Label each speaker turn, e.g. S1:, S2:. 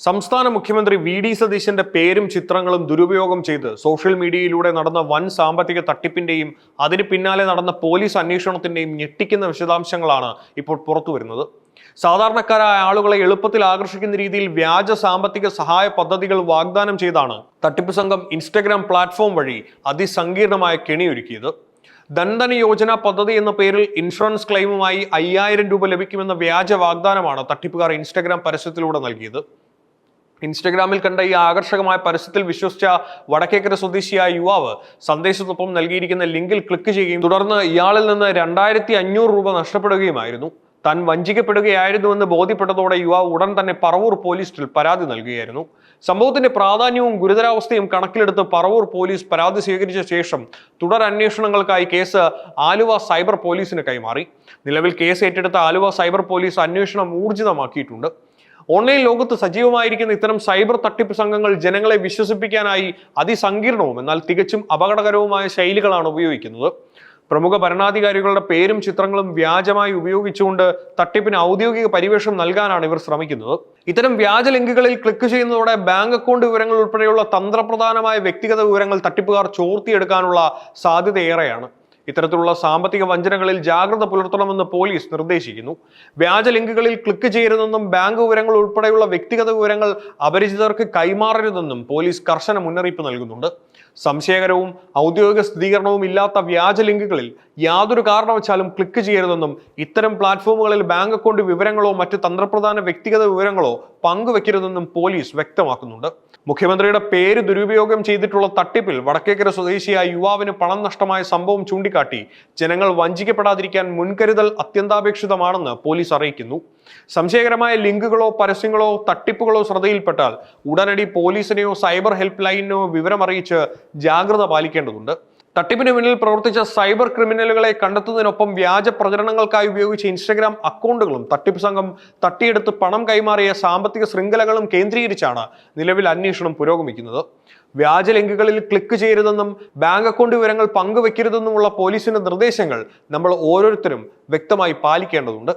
S1: സംസ്ഥാന മുഖ്യമന്ത്രി വി.ഡി. സതീശന്റെ പേരും ചിത്രങ്ങളും ദുരുപയോഗം ചെയ്ത് സോഷ്യൽ മീഡിയയിലൂടെ നടന്ന വൻ സാമ്പത്തിക തട്ടിപ്പിന്റെയും അതിന് പിന്നാലെ നടന്ന പോലീസ് അന്വേഷണത്തിന്റെയും ഞെട്ടിക്കുന്ന വിശദാംശങ്ങളാണ് ഇപ്പോൾ പുറത്തുവരുന്നത്. സാധാരണക്കാരായ ആളുകളെ എളുപ്പത്തിൽ ആകർഷിക്കുന്ന രീതിയിൽ വ്യാജ സാമ്പത്തിക സഹായ പദ്ധതികൾ വാഗ്ദാനം ചെയ്താണ് തട്ടിപ്പ് സംഘം ഇൻസ്റ്റഗ്രാം പ്ലാറ്റ്ഫോം വഴി അതിസങ്കീർണമായ കെണിയൊരുക്കിയത്. ധൻധൻ യോജന പദ്ധതി എന്ന പേരിൽ ഇൻഷുറൻസ് ക്ലെയിമുമായി 5000 രൂപ ലഭിക്കുമെന്ന വ്യാജ വാഗ്ദാനമാണ് തട്ടിപ്പുകാർ ഇൻസ്റ്റഗ്രാം പരസ്യത്തിലൂടെ നൽകിയത്. ഇൻസ്റ്റഗ്രാമിൽ കണ്ട ഈ ആകർഷകമായ പരസ്യത്തിൽ വിശ്വസിച്ച വടക്കേക്കര സ്വദേശിയായ യുവാവ് സന്ദേശത്തൊപ്പം നൽകിയിരിക്കുന്ന ലിങ്കിൽ ക്ലിക്ക് ചെയ്യുകയും തുടർന്ന് ഇയാളിൽ നിന്ന് 2500 രൂപ നഷ്ടപ്പെടുകയുമായിരുന്നു. താൻ വഞ്ചിക്കപ്പെടുകയായിരുന്നുവെന്ന് ബോധ്യപ്പെട്ടതോടെ യുവാവ് ഉടൻ തന്നെ പറവൂർ പോലീസിൽ പരാതി നൽകുകയായിരുന്നു. സംഭവത്തിന്റെ പ്രാധാന്യവും ഗുരുതരാവസ്ഥയും കണക്കിലെടുത്ത് പറവൂർ പോലീസ് പരാതി സ്വീകരിച്ച ശേഷം തുടർ അന്വേഷണങ്ങൾക്കായി കേസ് ആലുവ സൈബർ പോലീസിന് കൈമാറി. നിലവിൽ കേസ് ഏറ്റെടുത്ത ആലുവ സൈബർ പോലീസ് അന്വേഷണം ഊർജിതമാക്കിയിട്ടുണ്ട്. ഓൺലൈൻ ലോകത്ത് സജീവമായിരിക്കുന്ന ഇത്തരം സൈബർ തട്ടിപ്പ് സംഘങ്ങൾ ജനങ്ങളെ വിശ്വസിപ്പിക്കാനായി അതിസങ്കീർണവും എന്നാൽ തികച്ചും അപകടകരവുമായ ശൈലികളാണ് ഉപയോഗിക്കുന്നത്. പ്രമുഖ ഭരണാധികാരികളുടെ പേരും ചിത്രങ്ങളും വ്യാജമായി ഉപയോഗിച്ചുകൊണ്ട് തട്ടിപ്പിന് ഔദ്യോഗിക പരിവേഷം നൽകാനാണ് ഇവർ ശ്രമിക്കുന്നത്. ഇത്തരം വ്യാജ ലിങ്കുകളിൽ ക്ലിക്ക് ചെയ്യുന്നതോടെ ബാങ്ക് അക്കൗണ്ട് വിവരങ്ങൾ ഉൾപ്പെടെയുള്ള തന്ത്രപ്രധാനമായ വ്യക്തിഗത വിവരങ്ങൾ തട്ടിപ്പുകാർ ചോർത്തിയെടുക്കാനുള്ള സാധ്യത ഏറെയാണ്. ഇത്തരത്തിലുള്ള സാമ്പത്തിക വഞ്ചനകളിൽ ജാഗ്രത പുലർത്തണമെന്ന് പോലീസ് നിർദ്ദേശിക്കുന്നു. വ്യാജ ലിങ്കുകളിൽ ക്ലിക്ക് ചെയ്യരുതെന്നും ബാങ്ക് വിവരങ്ങൾ ഉൾപ്പെടെയുള്ള വ്യക്തിഗത വിവരങ്ങൾ അപരിചിതർക്ക് കൈമാറരുതെന്നും പോലീസ് കർശന മുന്നറിയിപ്പ് നൽകുന്നുണ്ട്. സംശയകരവും ഔദ്യോഗിക സ്ഥിരീകരണവും ഇല്ലാത്ത വ്യാജ ലിങ്കുകളിൽ യാതൊരു കാരണവശാലും ക്ലിക്ക് ചെയ്യരുതെന്നും ഇത്തരം പ്ലാറ്റ്ഫോമുകളിൽ ബാങ്ക് അക്കൗണ്ട് വിവരങ്ങളോ മറ്റ് തന്ത്രപ്രധാന വ്യക്തിഗത വിവരങ്ങളോ പങ്കുവെക്കരുതെന്നും പോലീസ് വ്യക്തമാക്കുന്നുണ്ട്. മുഖ്യമന്ത്രിയുടെ പേര് ദുരുപയോഗം ചെയ്തിട്ടുള്ള തട്ടിപ്പിൽ വടക്കേക്കര സ്വദേശിയായ യുവാവിന് പണം നഷ്ടമായ സംഭവം ചൂണ്ടിക്കാട്ടി ജനങ്ങൾ വഞ്ചിക്കപ്പെടാതിരിക്കാൻ മുൻകരുതൽ അത്യന്താപേക്ഷിതമാണെന്ന് പോലീസ് അറിയിക്കുന്നു. സംശയകരമായ ലിങ്കുകളോ പരസ്യങ്ങളോ തട്ടിപ്പുകളോ ശ്രദ്ധയിൽപ്പെട്ടാൽ ഉടനടി പോലീസിനെയോ സൈബർ ഹെൽപ്പ് ലൈനിനെയോ വിവരമറിയിച്ച് ജാഗ്രത പാലിക്കേണ്ടതുണ്ട്. തട്ടിപ്പിന് പിന്നിൽ പ്രവർത്തിച്ച സൈബർ ക്രിമിനലുകളെ കണ്ടെത്തുന്നതിനൊപ്പം വ്യാജ പ്രചരണങ്ങൾക്കായി ഉപയോഗിച്ച ഇൻസ്റ്റഗ്രാം അക്കൗണ്ടുകളും തട്ടിപ്പ് സംഘം തട്ടിയെടുത്ത് പണം കൈമാറിയ സാമ്പത്തിക ശൃംഖലകളും കേന്ദ്രീകരിച്ചാണ് നിലവിൽ അന്വേഷണം പുരോഗമിക്കുന്നത്. വ്യാജ ലിങ്കുകളിൽ ക്ലിക്ക് ചെയ്യരുതെന്നും ബാങ്ക് അക്കൗണ്ട് വിവരങ്ങൾ പങ്കുവെക്കരുതെന്നുമുള്ള പോലീസിന്റെ നിർദ്ദേശങ്ങൾ നമ്മൾ ഓരോരുത്തരും വ്യക്തമായി പാലിക്കേണ്ടതുണ്ട്.